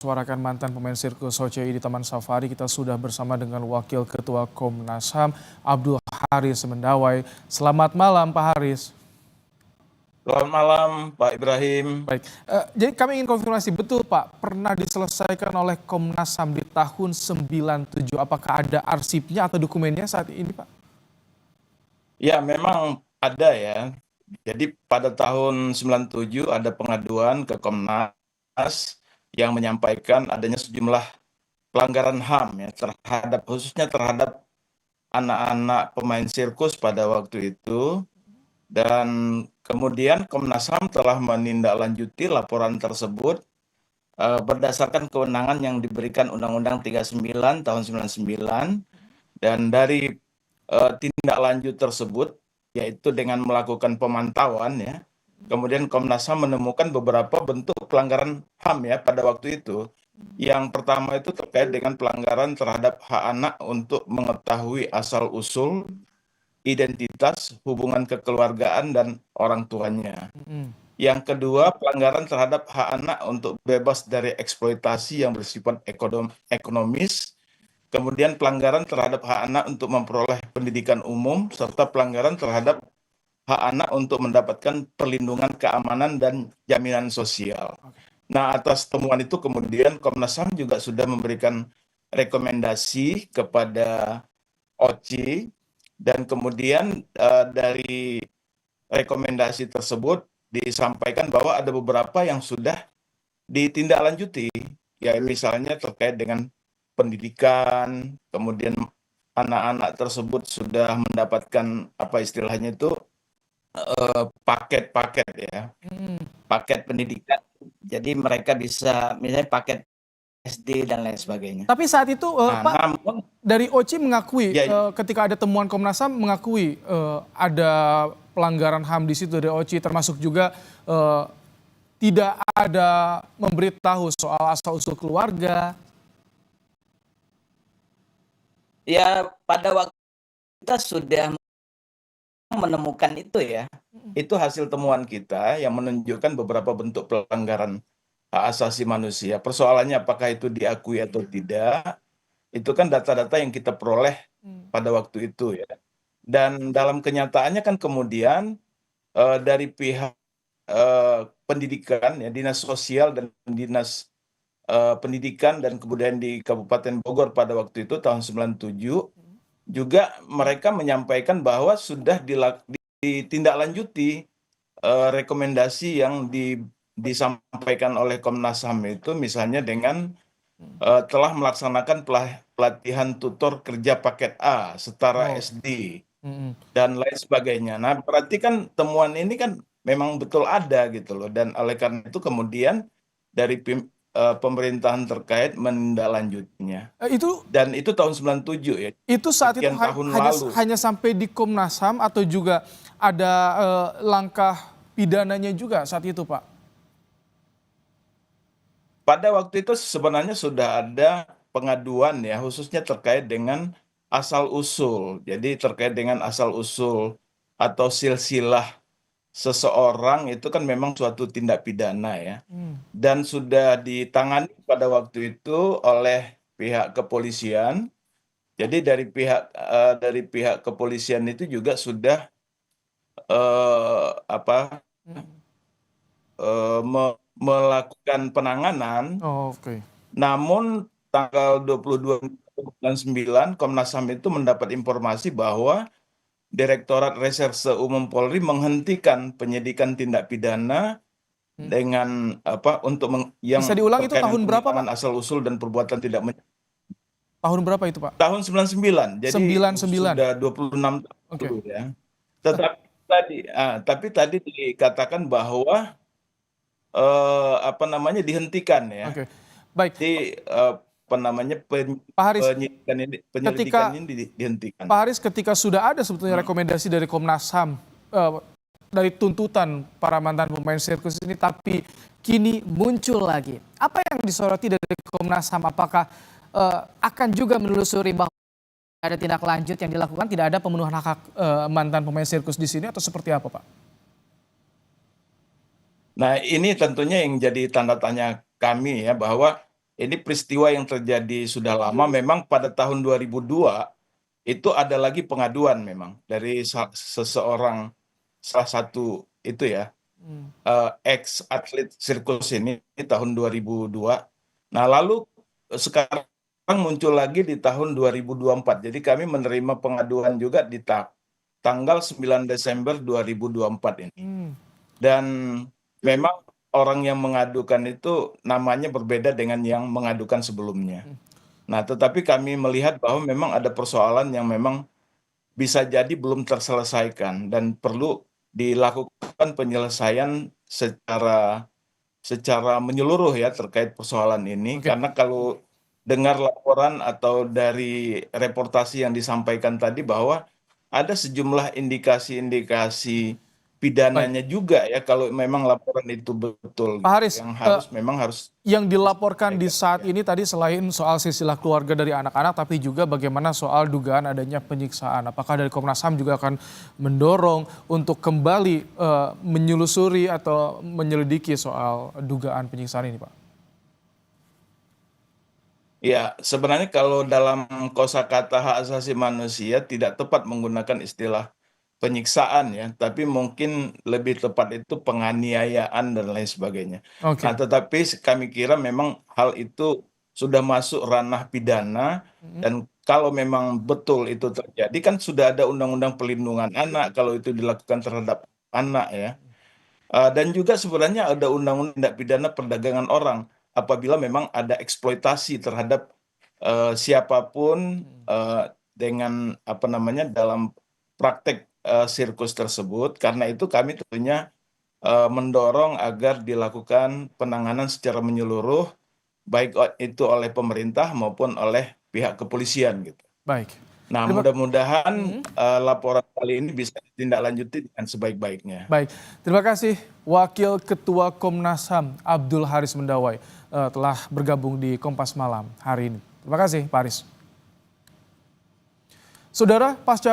Suarakan mantan pemain sirkus OCI di Taman Safari, kita sudah bersama dengan Wakil Ketua Komnas HAM Abdul Haris Mendawai. Selamat malam Pak Haris. Selamat malam Pak Ibrahim. Baik, jadi kami ingin konfirmasi, betul Pak, pernah diselesaikan oleh Komnas HAM di tahun 97. Apakah ada arsipnya atau dokumennya saat ini Pak? Ya memang ada ya. Jadi pada tahun 97 ada pengaduan ke Komnas yang menyampaikan adanya sejumlah pelanggaran HAM ya khususnya terhadap anak-anak pemain sirkus pada waktu itu, dan kemudian Komnas HAM telah menindaklanjuti laporan tersebut berdasarkan kewenangan yang diberikan Undang-Undang 39 tahun 99, dan dari tindak lanjut tersebut yaitu dengan melakukan pemantauan ya. Kemudian Komnas HAM menemukan beberapa bentuk pelanggaran HAM ya pada waktu itu. Yang pertama itu terkait dengan pelanggaran terhadap hak anak untuk mengetahui asal-usul, identitas, hubungan kekeluargaan, dan orang tuanya. Yang kedua, pelanggaran terhadap hak anak untuk bebas dari eksploitasi yang bersifat ekonomis. Kemudian pelanggaran terhadap hak anak untuk memperoleh pendidikan umum, serta pelanggaran terhadap hak anak untuk mendapatkan perlindungan keamanan dan jaminan sosial. Nah, atas temuan itu kemudian Komnas HAM juga sudah memberikan rekomendasi kepada OCI, dan kemudian dari rekomendasi tersebut disampaikan bahwa ada beberapa yang sudah ditindaklanjuti, ya misalnya terkait dengan pendidikan, kemudian anak-anak tersebut sudah mendapatkan apa istilahnya itu paket-paket ya, paket pendidikan. Jadi mereka bisa misalnya paket SD dan lain sebagainya. Tapi saat itu Pak, namun dari OCI mengakui ya, ketika ada temuan Komnas HAM mengakui ada pelanggaran HAM di situ dari OCI, termasuk juga tidak ada memberitahu soal asal-usul keluarga. Ya, pada waktu kita sudah menemukan itu ya. itu hasil temuan kita yang menunjukkan beberapa bentuk pelanggaran hak asasi manusia. Persoalannya apakah itu diakui atau tidak, itu kan data-data yang kita peroleh pada waktu itu ya. Dan dalam kenyataannya kan kemudian dari pihak pendidikan ya, dinas sosial dan dinas pendidikan dan kebudayaan di Kabupaten Bogor pada waktu itu tahun 97 juga mereka menyampaikan bahwa sudah ditindaklanjuti rekomendasi yang disampaikan oleh Komnas HAM itu, misalnya dengan telah melaksanakan pelatihan tutor kerja paket A setara SD dan lain sebagainya. Nah, berarti kan temuan ini kan memang betul ada gitu loh, dan oleh karena itu kemudian dari pemerintahan terkait menindaklanjutinya. Dan itu tahun 97 ya. Itu saat itu tahun lalu. hanya sampai di Komnas HAM atau juga ada langkah pidananya juga saat itu Pak? Pada waktu itu sebenarnya sudah ada pengaduan ya, khususnya terkait dengan asal-usul. Jadi terkait dengan asal-usul atau silsilah seseorang itu kan memang suatu tindak pidana ya. Dan sudah ditangani pada waktu itu oleh pihak kepolisian. Jadi dari pihak kepolisian itu juga sudah melakukan penanganan. Namun tanggal 22 bulan 9 Komnas HAM itu mendapat informasi bahwa Direktorat Reserse Umum Polri menghentikan penyidikan tindak pidana dengan untuk yang bisa diulang itu tahun berapa Pak? Asal usul dan perbuatan tidak tahun berapa itu Pak? Tahun 99. Jadi 99. sudah 26 tahun ya. Tapi tadi dikatakan bahwa dihentikan ya. Baik. Jadi Pak Haris, penyelidikan ini dihentikan. Pak Haris, ketika sudah ada sebetulnya rekomendasi dari Komnas HAM dari tuntutan para mantan pemain sirkus ini, tapi kini muncul lagi. Apa yang disoroti dari Komnas HAM? Apakah akan juga menelusuri bahwa ada tindak lanjut yang dilakukan, tidak ada pemenuhan hak mantan pemain sirkus di sini, atau seperti apa Pak? Nah, ini tentunya yang jadi tanda tanya kami ya, bahwa ini peristiwa yang terjadi sudah lama. Memang pada tahun 2002 itu ada lagi pengaduan memang dari seseorang, salah satu itu ya, Hmm. ex atlet sirkus ini tahun 2002. Nah, lalu sekarang muncul lagi di tahun 2024. Jadi kami menerima pengaduan juga di tanggal 9 Desember 2024 ini. Hmm. Dan memang orang yang mengadukan itu namanya berbeda dengan yang mengadukan sebelumnya. Nah, tetapi kami melihat bahwa memang ada persoalan yang memang bisa jadi belum terselesaikan dan perlu dilakukan penyelesaian secara menyeluruh ya terkait persoalan ini. Oke. Karena kalau dengar laporan atau dari reportasi yang disampaikan tadi bahwa ada sejumlah indikasi-indikasi Baik, pidananya juga ya kalau memang laporan itu betul Pak gitu. Haris, Yang harus memang harus yang dilaporkan di diselesaikan. saat Ya. ini tadi selain soal silsilah keluarga dari anak-anak, tapi juga bagaimana soal dugaan adanya penyiksaan. Apakah dari Komnas HAM juga akan mendorong untuk kembali menyelusuri atau menyelidiki soal dugaan penyiksaan ini, Pak? Ya, sebenarnya kalau dalam kosakata hak asasi manusia tidak tepat menggunakan istilah penyiksaan ya, tapi mungkin lebih tepat itu penganiayaan dan lain sebagainya. Nah, Oke. tetapi kami kira memang hal itu sudah masuk ranah pidana Mhm. dan kalau memang betul itu terjadi kan sudah ada undang-undang perlindungan anak kalau itu dilakukan terhadap anak ya. Dan juga sebenarnya ada undang-undang tindak pidana perdagangan orang apabila memang ada eksploitasi terhadap siapapun dengan apa namanya dalam praktek sirkus tersebut. Karena itu kami tentunya mendorong agar dilakukan penanganan secara menyeluruh baik itu oleh pemerintah maupun oleh pihak kepolisian gitu. Baik. Nah, Terima, mudah-mudahan Mhm. laporan kali ini bisa ditindaklanjuti dengan sebaik-baiknya. Baik, terima kasih Wakil Ketua Komnas HAM Abdul Haris Mendawai telah bergabung di Kompas Malam hari ini. Terima kasih, Pak Haris. Saudara, pasca